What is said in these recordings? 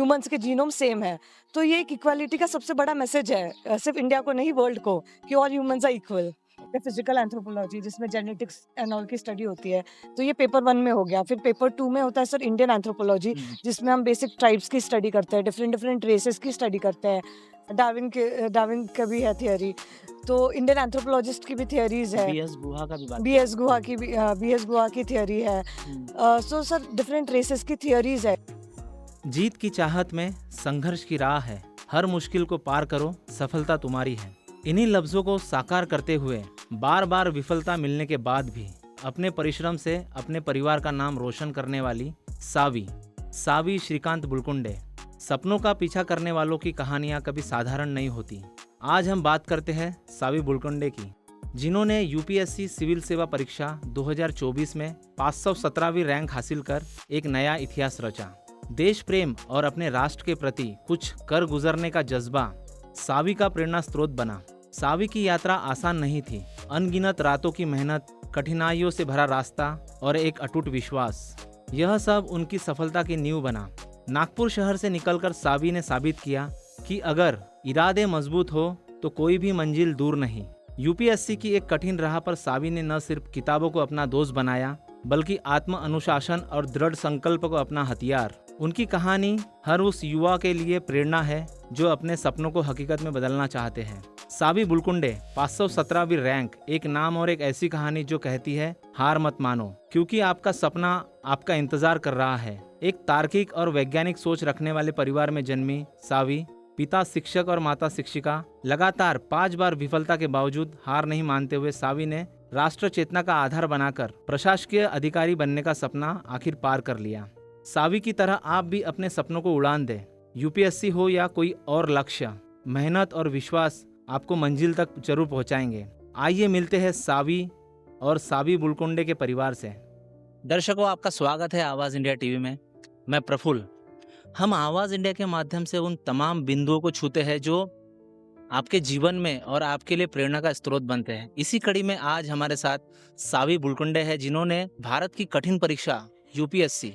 Humans के genome same है। तो ये एक इक्वालिटी का सबसे बड़ा मैसेज है, सिर्फ इंडिया को नहीं वर्ल्ड को, कि all humans are equal. Physical anthropology जिसमें जेनेटिक्स एंड ऑल की स्टडी होती है, तो ये पेपर 1 में हो गया। फिर पेपर 2 में होता है सर इंडियन एंथ्रोपोलॉजी, जिसमें हम बेसिक ट्राइब्स की स्टडी करते हैं, डिफरेंट डिफरेंट रेसेस की स्टडी करते हैं। डार्विन का भी है थियरी, तो इंडियन एंथ्रोपोलॉजिस्ट की भी थियरीज है। बीएस गुहा का भी बात बीएस गुहा की भी बीएस गुहा की थियरी है। सो सर डिफरेंट रेसेस की थियरीज है। जीत की चाहत में संघर्ष की राह है, हर मुश्किल को पार करो, सफलता तुम्हारी है। इन्हीं लफ्जों को साकार करते हुए बार बार विफलता मिलने के बाद भी अपने परिश्रम से अपने परिवार का नाम रोशन करने वाली सावी श्रीकांत बुलकुंडे। सपनों का पीछा करने वालों की कहानियां कभी साधारण नहीं होती। आज हम बात करते हैं सावी बुलकुंडे की, जिन्होंने यूपीएससी सिविल सेवा परीक्षा 2024 में 517वीं रैंक हासिल कर एक नया इतिहास रचा। देश प्रेम और अपने राष्ट्र के प्रति कुछ कर गुजरने का जज्बा सावी का प्रेरणा स्रोत बना। सावी की यात्रा आसान नहीं थी। अनगिनत रातों की मेहनत, कठिनाइयों से भरा रास्ता और एक अटूट विश्वास, यह सब उनकी सफलता की नींव बना। नागपुर शहर से निकलकर सावी ने साबित किया कि अगर इरादे मजबूत हो तो कोई भी मंजिल दूर नहीं। यूपीएससी की एक कठिन राह पर सावी ने न सिर्फ किताबों को अपना दोस्त बनाया, बल्कि आत्म अनुशासन और दृढ़ संकल्प को अपना हथियार। उनकी कहानी हर उस युवा के लिए प्रेरणा है जो अपने सपनों को हकीकत में बदलना चाहते हैं। सावी बुलकुंडे 517वीं रैंक, एक नाम और एक ऐसी कहानी जो कहती है हार मत मानो, क्योंकि आपका सपना आपका इंतजार कर रहा है। एक तार्किक और वैज्ञानिक सोच रखने वाले परिवार में जन्मी सावी, पिता शिक्षक और माता शिक्षिका, लगातार 5 बार विफलता के बावजूद हार नहीं मानते हुए सावी ने राष्ट्र चेतना का आधार बनाकर प्रशासकीय अधिकारी बनने का सपना आखिर पार कर लिया। सावी की तरह आप भी अपने सपनों को उड़ान दें। यूपीएससी हो या कोई और लक्ष्य, मेहनत और विश्वास आपको मंजिल तक जरूर पहुंचाएंगे। आइए मिलते हैं सावी और सावी बुलकुंडे के परिवार से। दर्शकों, आपका स्वागत है आवाज़ इंडिया टीवी में। मैं प्रफुल्ल। हम आवाज़ इंडिया के माध्यम से उन तमाम बिंदुओं को छूते हैं जो आपके जीवन में और आपके लिए प्रेरणा का स्रोत बनते हैं। इसी कड़ी में आज हमारे साथ सावी बुलकुंडे है, जिन्होंने भारत की कठिन परीक्षा यूपीएससी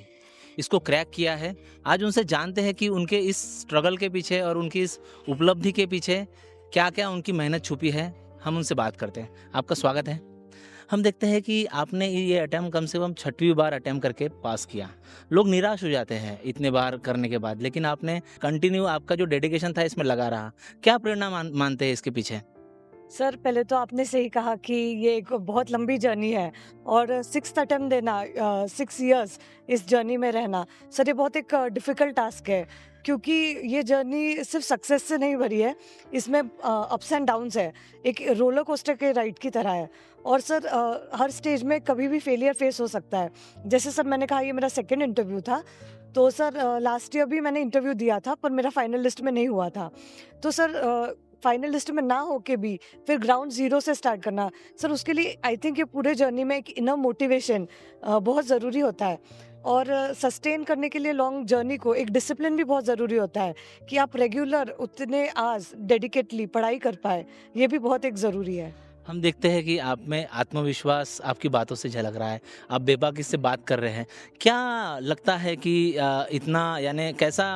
इसको क्रैक किया है। आज उनसे जानते हैं कि उनके इस स्ट्रगल के पीछे और उनकी इस उपलब्धि के पीछे क्या क्या उनकी मेहनत छुपी है। हम उनसे बात करते हैं। आपका स्वागत है। हम देखते हैं कि आपने ये अटैम्प्ट कम से कम 6वीं बार अटैम्प्ट करके पास किया। लोग निराश हो जाते हैं इतने बार करने के बाद, लेकिन आपने कंटिन्यू, आपका जो डेडिकेशन था इसमें लगा रहा। क्या प्रेरणा मानते हैं इसके पीछे? सर पहले तो आपने सही कहा कि ये एक बहुत लंबी जर्नी है और 6th अटेम्प्ट देना, 6 इयर्स इस जर्नी में रहना, सर ये बहुत एक डिफ़िकल्ट टास्क है, क्योंकि ये जर्नी सिर्फ सक्सेस से नहीं भरी है। इसमें अप्स एंड डाउन्स है, एक रोलर कोस्टर के राइड की तरह है। और सर हर स्टेज में कभी भी फेलियर फेस हो सकता है। जैसे सर मैंने कहा, ये मेरा सेकंड इंटरव्यू था। तो सर लास्ट ईयर भी मैंने इंटरव्यू दिया था, पर मेरा फाइनल लिस्ट में नहीं हुआ था। तो सर फाइनल लिस्ट में ना होके भी फिर ग्राउंड ज़ीरो से स्टार्ट करना, सर उसके लिए आई थिंक ये पूरे जर्नी में एक इनर मोटिवेशन बहुत ज़रूरी होता है। और सस्टेन करने के लिए लॉन्ग जर्नी को एक डिसिप्लिन भी बहुत ज़रूरी होता है, कि आप रेगुलर उतने आवर्स डेडिकेटली पढ़ाई कर पाए, ये भी बहुत एक ज़रूरी है। हम देखते हैं कि आप में आत्मविश्वास आपकी बातों से झलक रहा है। आप बेबाकी से बात कर रहे हैं। क्या लगता है कि इतना, यानी कैसा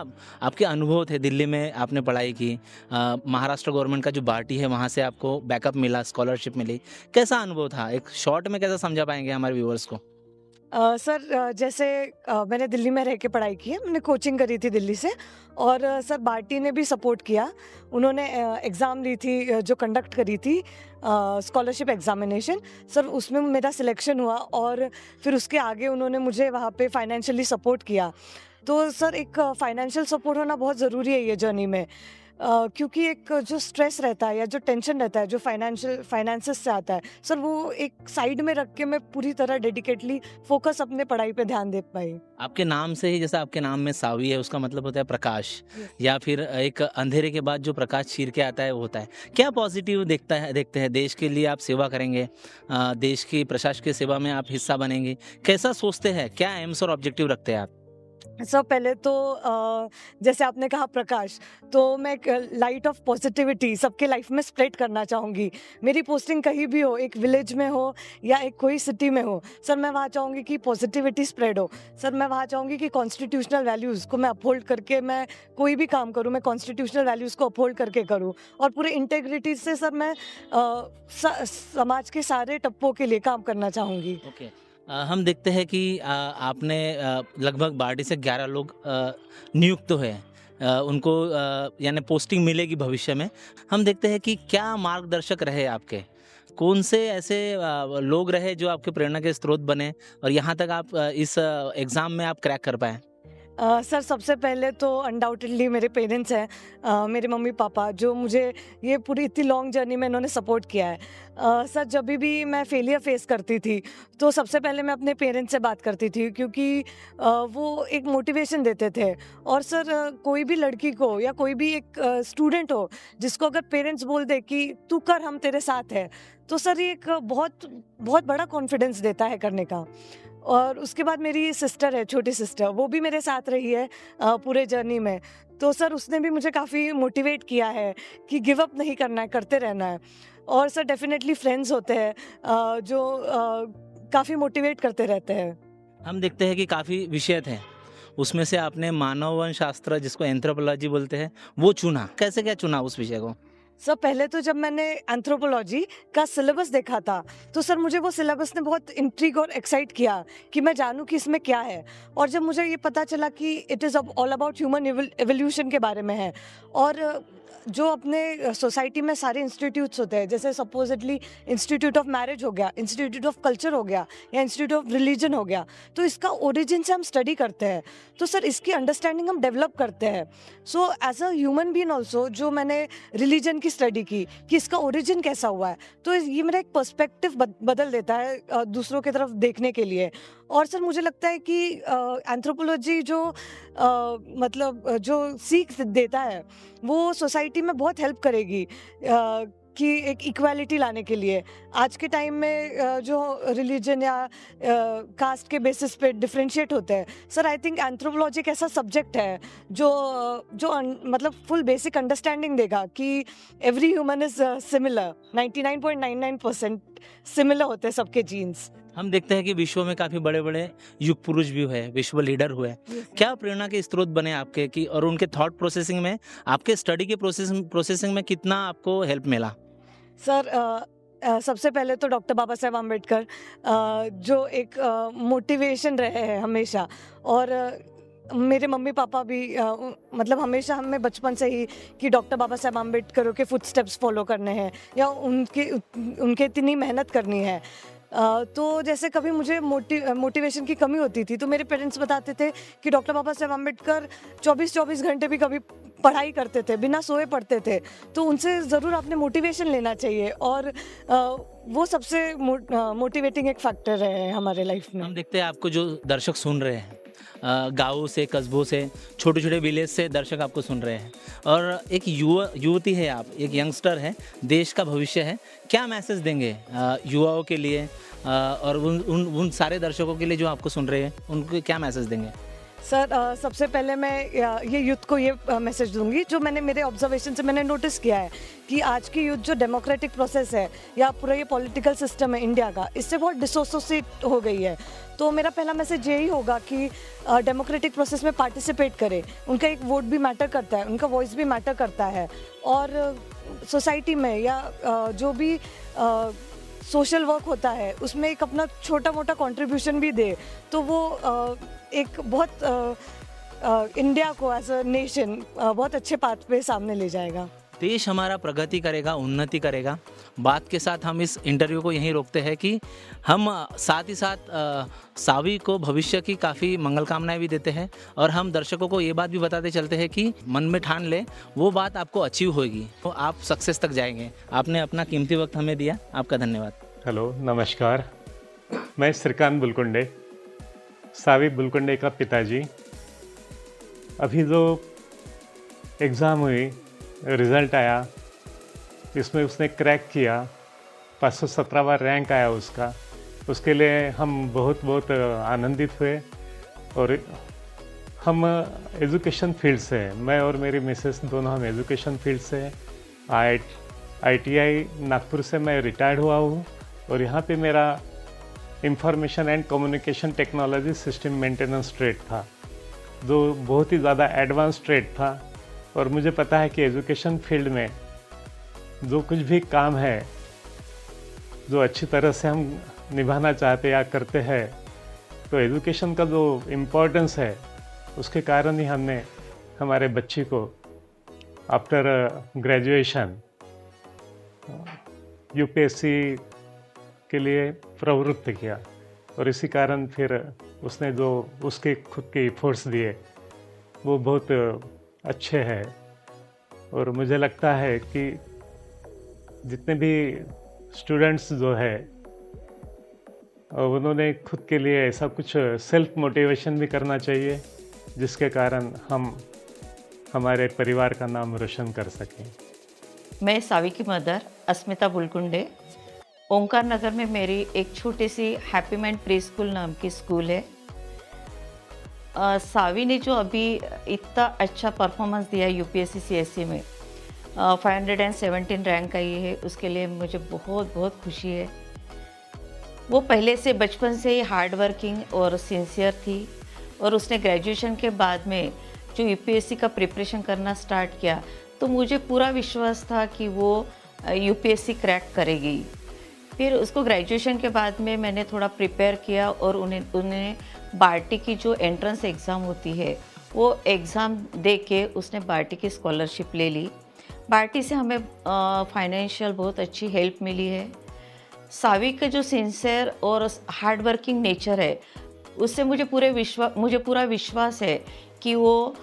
आपके अनुभव थे? दिल्ली में आपने पढ़ाई की, महाराष्ट्र गवर्नमेंट का जो बार्टी है वहाँ से आपको बैकअप मिला, स्कॉलरशिप मिली। कैसा अनुभव था? एक शॉर्ट में कैसा समझा पाएंगे हमारे व्यूअर्स को? सर जैसे मैंने दिल्ली में रह के पढ़ाई की है, मैंने कोचिंग करी थी दिल्ली से। और सर बार्टी ने भी सपोर्ट किया। उन्होंने एग्ज़ाम ली थी, जो कंडक्ट करी थी स्कॉलरशिप एग्जामिनेशन, सर उसमें मेरा सिलेक्शन हुआ। और फिर उसके आगे उन्होंने मुझे वहाँ पे फाइनेंशियली सपोर्ट किया। तो सर एक फाइनेंशियल सपोर्ट होना बहुत ज़रूरी है ये जर्नी में, क्योंकि एक जो स्ट्रेस रहता है या जो टेंशन रहता है जो फाइनेंसेस से आता है, सर वो एक साइड में रख के मैं पूरी तरह डेडिकेटली फोकस अपने पढ़ाई पे ध्यान दे पाई। आपके नाम से ही, जैसा आपके नाम में सावी है, उसका मतलब होता है प्रकाश, या फिर एक अंधेरे के बाद जो प्रकाश चीर के आता है वो होता है। क्या पॉजिटिव देखते हैं? देश के लिए आप सेवा करेंगे, देश की प्रशासकीय सेवा में आप हिस्सा बनेंगे, कैसा सोचते हैं? क्या एम्स और ऑब्जेक्टिव रखते हैं आप? सब पहले तो जैसे आपने कहा प्रकाश, तो मैं एक लाइट ऑफ पॉजिटिविटी सबके लाइफ में स्प्रेड करना चाहूँगी। मेरी पोस्टिंग कहीं भी हो, एक विलेज में हो या एक कोई सिटी में हो, सर मैं वहाँ चाहूँगी कि पॉजिटिविटी स्प्रेड हो। सर मैं वहाँ चाहूँगी कि कॉन्स्टिट्यूशनल वैल्यूज़ को मैं अपहोल्ड करके मैं कोई भी काम करूँ, मैं कॉन्स्टिट्यूशनल वैल्यूज़ को अपहोल्ड करके करूँ और पूरे इंटेग्रिटी से सर मैं समाज के सारे टप्पों के लिए काम करना चाहूँगी। ओके। हम देखते हैं कि आपने लगभग 12 से 11 लोग नियुक्त हुए हैं। उनको यानी पोस्टिंग मिलेगी भविष्य में। हम देखते हैं कि क्या मार्गदर्शक रहे आपके? कौन से ऐसे लोग रहे जो आपके प्रेरणा के स्रोत बने और यहाँ तक आप इस एग्ज़ाम में आप क्रैक कर पाएँ? सर सबसे पहले तो अनडाउटेडली मेरे पेरेंट्स हैं, मेरे मम्मी पापा जो मुझे ये पूरी इतनी लॉन्ग जर्नी में इन्होंने सपोर्ट किया है। सर जब भी मैं फेलियर फेस करती थी तो सबसे पहले मैं अपने पेरेंट्स से बात करती थी, क्योंकि वो एक मोटिवेशन देते थे। और सर कोई भी लड़की को या कोई भी एक स्टूडेंट हो जिसको अगर पेरेंट्स बोल दे कि तू कर, हम तेरे साथ है, तो सर ये एक बहुत बहुत बड़ा कॉन्फिडेंस देता है करने का। और उसके बाद मेरी सिस्टर है, छोटी सिस्टर, वो भी मेरे साथ रही है पूरे जर्नी में। तो सर उसने भी मुझे काफ़ी मोटिवेट किया है कि गिव अप नहीं करना है, करते रहना है। और सर डेफिनेटली फ्रेंड्स होते हैं जो काफ़ी मोटिवेट करते रहते हैं। हम देखते हैं कि काफ़ी विषय थे। उसमें से आपने मानव शास्त्र जिसको एंथ्रोपोलॉजी बोलते हैं, वो चुना। कैसे क्या चुना उस विषय को? सर पहले तो जब मैंने एंथ्रोपोलॉजी का सिलेबस देखा था तो सर मुझे वो सिलेबस ने बहुत इंट्रिग और एक्साइट किया कि मैं जानूं कि इसमें क्या है। और जब मुझे ये पता चला कि it is all about human evolution के बारे में है, और जो अपने सोसाइटी में सारे इंस्टीट्यूट्स होते हैं, जैसे सपोजिटली इंस्टीट्यूट ऑफ मैरिज हो गया, इंस्टीट्यूट ऑफ कल्चर हो गया या इंस्टीट्यूट ऑफ रिलीजन हो गया, तो इसका ओरिजिन से हम स्टडी करते हैं, तो सर इसकी अंडरस्टैंडिंग हम डेवलप करते हैं। So as a human being also जो मैंने रिलीजन की स्टडी की कि इसका ओरिजिन कैसा हुआ है, तो ये मेरा एक पर्सपेक्टिव बदल देता है दूसरों की तरफ देखने के लिए। और सर मुझे लगता है कि एंथ्रोपोलॉजी जो मतलब जो सीख देता है वो सोसाइटी में बहुत हेल्प करेगी कि एक इक्वालिटी लाने के लिए। आज के टाइम में जो रिलीजन या कास्ट के बेसिस पे डिफरेंशिएट होते हैं, सर आई थिंक एंथ्रोपोलॉजी एक ऐसा सब्जेक्ट है जो मतलब फुल बेसिक अंडरस्टैंडिंग देगा कि every human is similar, 99.99% similar होते हैं सबके जीन्स। हम देखते हैं कि विश्व में काफ़ी बड़े-बड़े युग पुरुष भी हुए, विश्व लीडर हुए। क्या प्रेरणा के स्रोत बने आपके कि और उनके थॉट प्रोसेसिंग में, आपके स्टडी के प्रोसेसिंग में कितना आपको हेल्प मिला? सर सबसे पहले तो डॉक्टर बाबा साहेब आम्बेडकर जो एक मोटिवेशन रहे हैं हमेशा। और मेरे मम्मी पापा भी मतलब हमेशा हमें बचपन से ही कि डॉक्टर बाबा साहेब आम्बेडकर के फुटस्टेप्स फॉलो करने हैं या उनके इतनी मेहनत करनी है। तो जैसे कभी मुझे मोटिवेशन की कमी होती थी तो मेरे पेरेंट्स बताते थे कि डॉक्टर बाबा साहेब आम्बेडकर 24-24 घंटे भी कभी पढ़ाई करते थे, बिना सोए पढ़ते थे, तो उनसे ज़रूर आपने मोटिवेशन लेना चाहिए। और वो सबसे मोटिवेटिंग एक फैक्टर है हमारे लाइफ में। हम देखते हैं आपको जो दर्शक सुन रहे हैं, गाँव से, कस्बों से, छोटे-छोटे विलेज से दर्शक आपको सुन रहे हैं और एक युवती है आप, एक यंगस्टर है, देश का भविष्य है। क्या मैसेज देंगे युवाओं के लिए और उन सारे दर्शकों के लिए जो आपको सुन रहे हैं, उनको क्या मैसेज देंगे? सर सबसे पहले मैं ये यूथ को ये मैसेज दूंगी जो मैंने मेरे ऑब्जर्वेशन से मैंने नोटिस किया है कि आज की यूथ जो डेमोक्रेटिक प्रोसेस है या पूरा ये पॉलिटिकल सिस्टम है इंडिया का, इससे बहुत डिसोसिएट हो गई है। तो मेरा पहला मैसेज यही होगा कि डेमोक्रेटिक प्रोसेस में पार्टिसिपेट करें, उनका एक वोट भी मैटर करता है, उनका वॉइस भी मैटर करता है। और सोसाइटी में या जो भी सोशल वर्क होता है उसमें एक अपना छोटा मोटा कंट्रीब्यूशन भी दे, तो वो एक बहुत इंडिया को एज अ नेशन बहुत अच्छे पाथ पे सामने ले जाएगा। देश हमारा प्रगति करेगा, उन्नति करेगा। बात के साथ हम इस इंटरव्यू को यहीं रोकते हैं कि हम साथ ही साथ सावी को भविष्य की काफ़ी मंगल कामनाएं भी देते हैं और हम दर्शकों को ये बात भी बताते चलते हैं कि मन में ठान ले वो बात आपको अचीव होगी, तो आप सक्सेस तक जाएंगे। आपने अपना कीमती वक्त हमें दिया, आपका धन्यवाद। हेलो, नमस्कार। मैं श्रीकांत बुलकुंडे, सावी बुलकुंडे का पिताजी। अभी जो एग्ज़ाम हुई, रिज़ल्ट आया, इसमें उसने क्रैक किया, 517वां रैंक आया उसका। उसके लिए हम बहुत बहुत आनंदित हुए और हम एजुकेशन फील्ड से हैं, मैं और मेरी मिसेस दोनों हम एजुकेशन फील्ड से हैं। IITI नागपुर से मैं रिटायर्ड हुआ हूँ और यहाँ पे मेरा information and communication technology system maintenance trade था, जो बहुत ही ज़्यादा एडवांस ट्रेड था। और मुझे पता है कि एजुकेशन फील्ड में जो कुछ भी काम है जो अच्छी तरह से हम निभाना चाहते या करते हैं, तो एजुकेशन का जो इम्पोर्टेंस है उसके कारण ही हमने हमारे बच्ची को आफ्टर ग्रेजुएशन UPSC के लिए प्रवृत्त किया। और इसी कारण फिर उसने जो उसके खुद के एफर्ट्स दिए वो बहुत अच्छे हैं। और मुझे लगता है कि जितने भी स्टूडेंट्स जो है उन्होंने खुद के लिए ऐसा कुछ सेल्फ मोटिवेशन भी करना चाहिए, जिसके कारण हम हमारे परिवार का नाम रोशन कर सकें। मैं सावी की मदर अस्मिता बुलकुंडे। ओंकार नगर में मेरी एक छोटी सी हैप्पी माइंड प्री स्कूल नाम की स्कूल है। सावी ने जो अभी इतना अच्छा परफॉर्मेंस दिया UPSC CSE में 517 रैंक आई है, उसके लिए मुझे बहुत बहुत खुशी है। वो पहले से बचपन से ही हार्ड वर्किंग और सिंसियर थी और उसने ग्रेजुएशन के बाद में जो UPSC का प्रिपरेशन करना स्टार्ट किया तो मुझे पूरा विश्वास था कि वो UPSC क्रैक करेगी। फिर उसको ग्रेजुएशन के बाद में मैंने थोड़ा प्रिपेयर किया और उन्हें बार्टी की जो एंट्रेंस एग्ज़ाम होती है वो एग्ज़ाम दे के उसने बार्टी की स्कॉलरशिप ले ली। बार्टी से हमें फाइनेंशियल बहुत अच्छी हेल्प मिली है। सावी का जो सिंसियर और हार्ड वर्किंग नेचर है उससे मुझे पूरा विश्वास है कि वो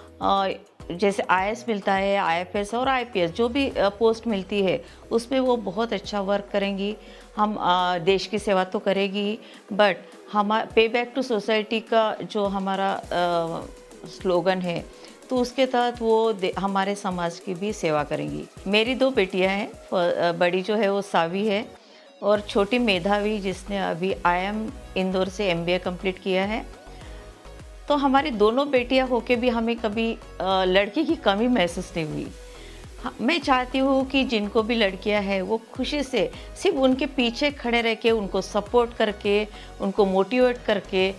जैसे IAS मिलता है, IFS और IPS जो भी पोस्ट मिलती है उसमें वो बहुत अच्छा वर्क करेंगी। हम देश की सेवा तो करेगी, बट हमारा पे बैक टू सोसाइटी का जो हमारा स्लोगन है तो उसके तहत वो हमारे समाज की भी सेवा करेंगी। मेरी 2 बेटियां हैं, बड़ी जो है वो सावी है और छोटी मेधावी जिसने अभी IIM इंदौर से MBA कंप्लीट किया है। तो हमारी दोनों बेटियां होके भी हमें कभी लड़की की कमी महसूस नहीं हुई। मैं चाहती हूँ कि जिनको भी लड़कियां हैं वो खुशी से सिर्फ उनके पीछे खड़े रह के उनको सपोर्ट करके उनको मोटिवेट करके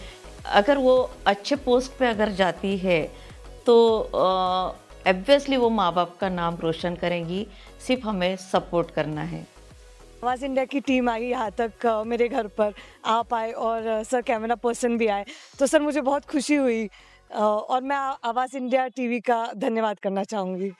अगर वो अच्छे पोस्ट पे अगर जाती है तो ऑब्वियसली वो माँ बाप का नाम रोशन करेंगी। सिर्फ हमें सपोर्ट करना है। आवाज़ इंडिया की टीम आई यहाँ तक, मेरे घर पर आप आए और सर कैमरा पर्सन भी आए, तो सर मुझे बहुत खुशी हुई और मैं आवाज़ इंडिया TV का धन्यवाद करना चाहूँगी।